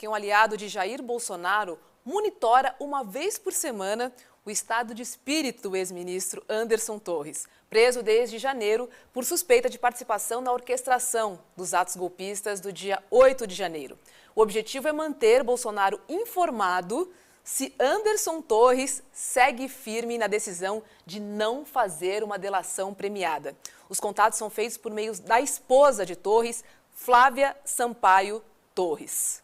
que um aliado de Jair Bolsonaro monitora uma vez por semana o estado de espírito do ex-ministro Anderson Torres, preso desde janeiro por suspeita de participação na orquestração dos atos golpistas do dia 8 de janeiro. O objetivo é manter Bolsonaro informado se Anderson Torres segue firme na decisão de não fazer uma delação premiada. Os contatos são feitos por meio da esposa de Torres, Flávia Sampaio Torres.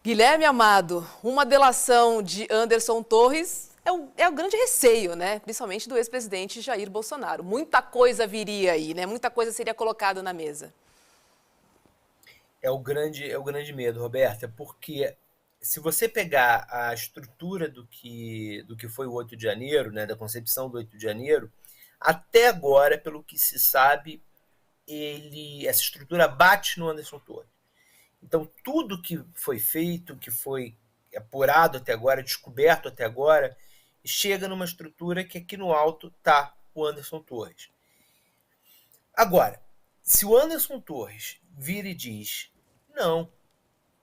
Guilherme Amado, uma delação de Anderson Torres é o grande receio, né? Principalmente do ex-presidente Jair Bolsonaro. Muita coisa viria aí, né? Muita coisa seria colocada na mesa. É o grande medo, Roberta, porque se você pegar a estrutura do que foi o 8 de janeiro, né, da concepção do 8 de janeiro, até agora, pelo que se sabe, essa estrutura bate no Anderson Torres. Então, tudo que foi feito, que foi apurado até agora, descoberto até agora, chega numa estrutura que aqui no alto está o Anderson Torres. Agora, se o Anderson Torres vira e diz, não,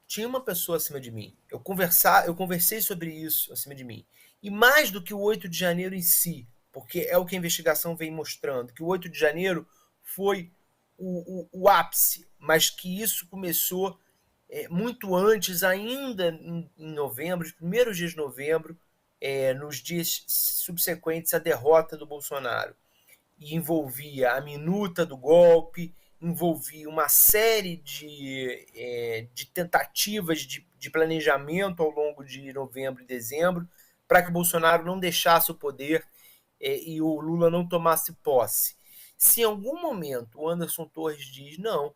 tinha uma pessoa acima de mim, eu conversei sobre isso acima de mim, e mais do que o 8 de janeiro em si, porque é o que a investigação vem mostrando, que o 8 de janeiro foi o ápice, mas que isso começou muito antes, ainda em novembro, os primeiros dias de novembro, nos dias subsequentes à derrota do Bolsonaro. E envolvia a minuta do golpe, envolvia uma série de tentativas de planejamento ao longo de novembro e dezembro para que o Bolsonaro não deixasse o poder e o Lula não tomasse posse. Se em algum momento o Anderson Torres diz, não,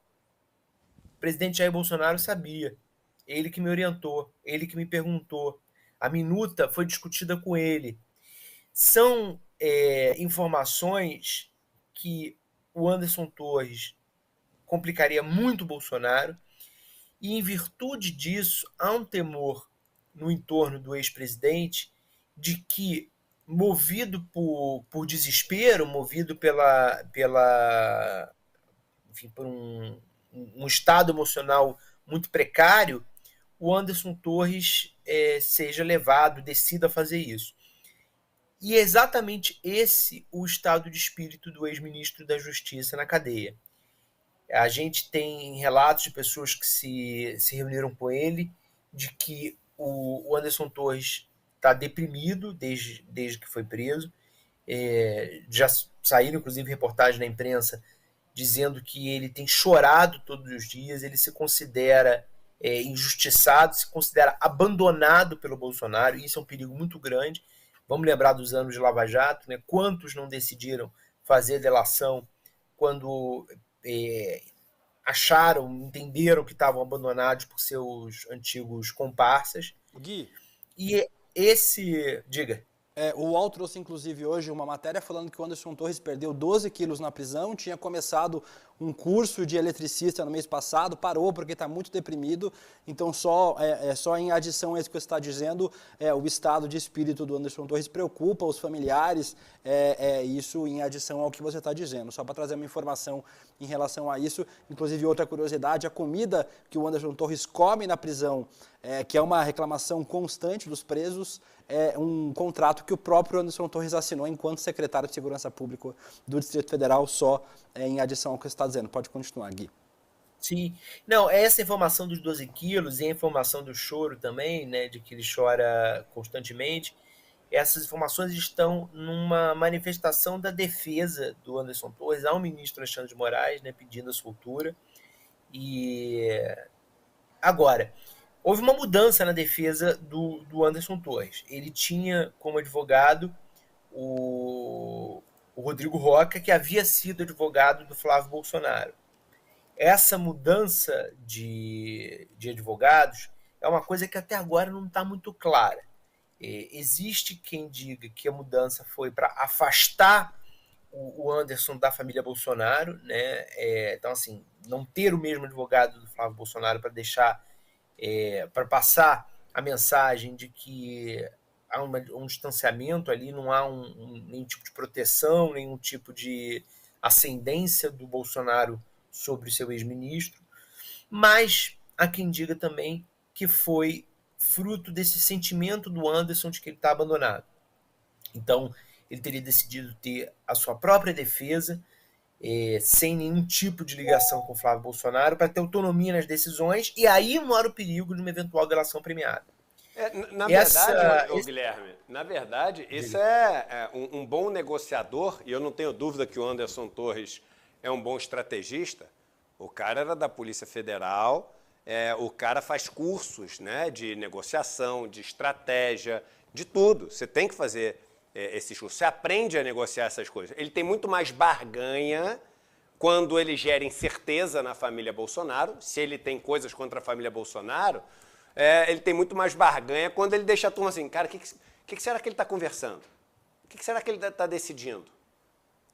o presidente Jair Bolsonaro sabia, ele que me orientou, ele que me perguntou, a minuta foi discutida com ele. São informações que o Anderson Torres complicaria muito o Bolsonaro, e em virtude disso há um temor no entorno do ex-presidente de que, movido por desespero, movido enfim, por um estado emocional muito precário, o Anderson Torres seja levado, decida fazer isso. E é exatamente esse o estado de espírito do ex-ministro da Justiça na cadeia. A gente tem relatos de pessoas que se reuniram com ele, de que o Anderson Torres está deprimido desde que foi preso. Já saíram, inclusive, reportagens na imprensa dizendo que ele tem chorado todos os dias, ele se considera injustiçado, se considera abandonado pelo Bolsonaro, e isso é um perigo muito grande. Vamos lembrar dos anos de Lava Jato, né? Quantos não decidiram fazer delação quando acharam, entenderam que estavam abandonados por seus antigos comparsas. Gui, E esse... Diga. o UOL trouxe, inclusive, hoje uma matéria falando que o Anderson Torres perdeu 12 quilos na prisão, tinha começado um curso de eletricista no mês passado, parou porque está muito deprimido, então só em adição a isso que você está dizendo, o estado de espírito do Anderson Torres preocupa os familiares, isso em adição ao que você está dizendo. Só para trazer uma informação em relação a isso, inclusive outra curiosidade, a comida que o Anderson Torres come na prisão, que é uma reclamação constante dos presos, é um contrato que o próprio Anderson Torres assinou enquanto secretário de Segurança Pública do Distrito Federal, só em adição ao que você está dizendo. Pode continuar, Gui. Sim. Não, essa informação dos 12 quilos e a informação do choro também, né, de que ele chora constantemente, essas informações estão numa manifestação da defesa do Anderson Torres ao ministro Alexandre de Moraes, né, pedindo a soltura. E agora, houve uma mudança na defesa do Anderson Torres. Ele tinha como advogado o Rodrigo Rocha, que havia sido advogado do Flávio Bolsonaro. Essa mudança de advogados é uma coisa que até agora não está muito clara. Existe quem diga que a mudança foi para afastar o Anderson da família Bolsonaro, né? Então, assim, não ter o mesmo advogado do Flávio Bolsonaro para deixar, para passar a mensagem de que há um distanciamento ali, não há nenhum tipo de proteção, nenhum tipo de ascendência do Bolsonaro sobre o seu ex-ministro. Mas há quem diga também que foi fruto desse sentimento do Anderson de que ele está abandonado. Então, ele teria decidido ter a sua própria defesa, sem nenhum tipo de ligação com o Flávio Bolsonaro, para ter autonomia nas decisões, e aí mora o perigo de uma eventual delação premiada. Guilherme, na verdade, esse é um bom negociador, e eu não tenho dúvida que o Anderson Torres é um bom estrategista. O cara era da Polícia Federal, o cara faz cursos, né, de negociação, de estratégia, de tudo. Você tem que fazer esses cursos, você aprende a negociar essas coisas. Ele tem muito mais barganha quando ele gera incerteza na família Bolsonaro. Se ele tem coisas contra a família Bolsonaro, ele tem muito mais barganha quando ele deixa a turma assim, cara, o que será que ele está conversando? O que será que ele está decidindo?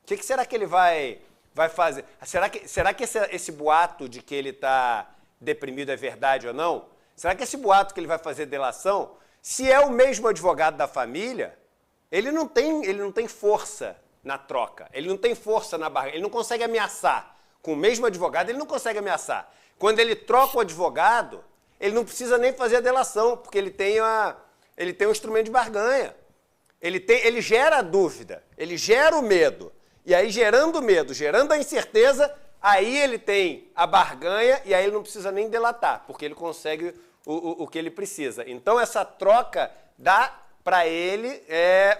O que será que ele vai fazer? Será que esse boato de que ele está deprimido é verdade ou não? Será que esse boato que ele vai fazer delação, se é o mesmo advogado da família, ele não tem força na troca, ele não tem força na barganha, ele não consegue ameaçar. Com o mesmo advogado, ele não consegue ameaçar. Quando ele troca o advogado, ele não precisa nem fazer a delação, porque ele tem um instrumento de barganha. Ele gera a dúvida, ele gera o medo. E aí, gerando o medo, gerando a incerteza, aí ele tem a barganha e aí ele não precisa nem delatar, porque ele consegue o que ele precisa. Então, essa troca dá para ele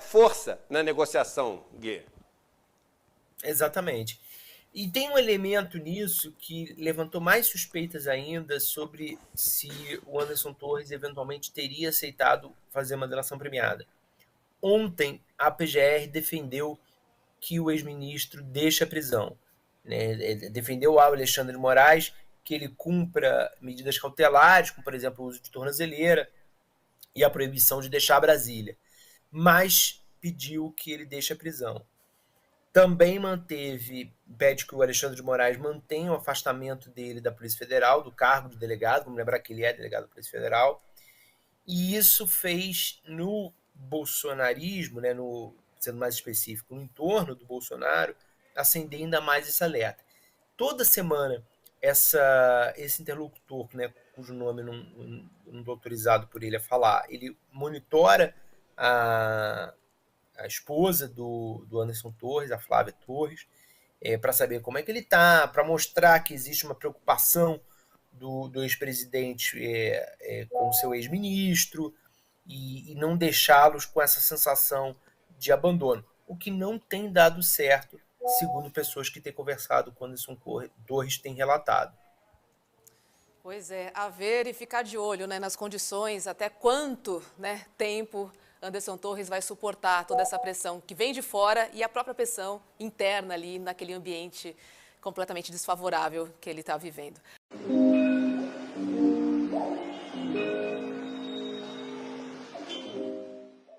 força na negociação, Gui. Exatamente. E tem um elemento nisso que levantou mais suspeitas ainda sobre se o Anderson Torres eventualmente teria aceitado fazer uma delação premiada. Ontem, a PGR defendeu que o ex-ministro deixe a prisão. Defendeu ao Alexandre de Moraes que ele cumpra medidas cautelares, como, por exemplo, o uso de tornozeleira e a proibição de deixar Brasília, mas pediu que ele deixe a prisão. Também pede que o Alexandre de Moraes mantenha o afastamento dele da Polícia Federal, do cargo de delegado, vamos lembrar que ele é delegado da Polícia Federal, e isso fez no bolsonarismo, sendo mais específico, no entorno do Bolsonaro, acender ainda mais esse alerta. Toda semana, esse interlocutor, cujo nome não estou autorizado por ele a falar, ele monitora a esposa do Anderson Torres, a Flávia Torres, para saber como é que ele está, para mostrar que existe uma preocupação do ex-presidente com o seu ex-ministro e não deixá-los com essa sensação de abandono, o que não tem dado certo, segundo pessoas que têm conversado com Anderson Torres têm relatado. Pois é, a ver e ficar de olho, nas condições, até quanto tempo Anderson Torres vai suportar toda essa pressão que vem de fora e a própria pressão interna ali naquele ambiente completamente desfavorável que ele está vivendo.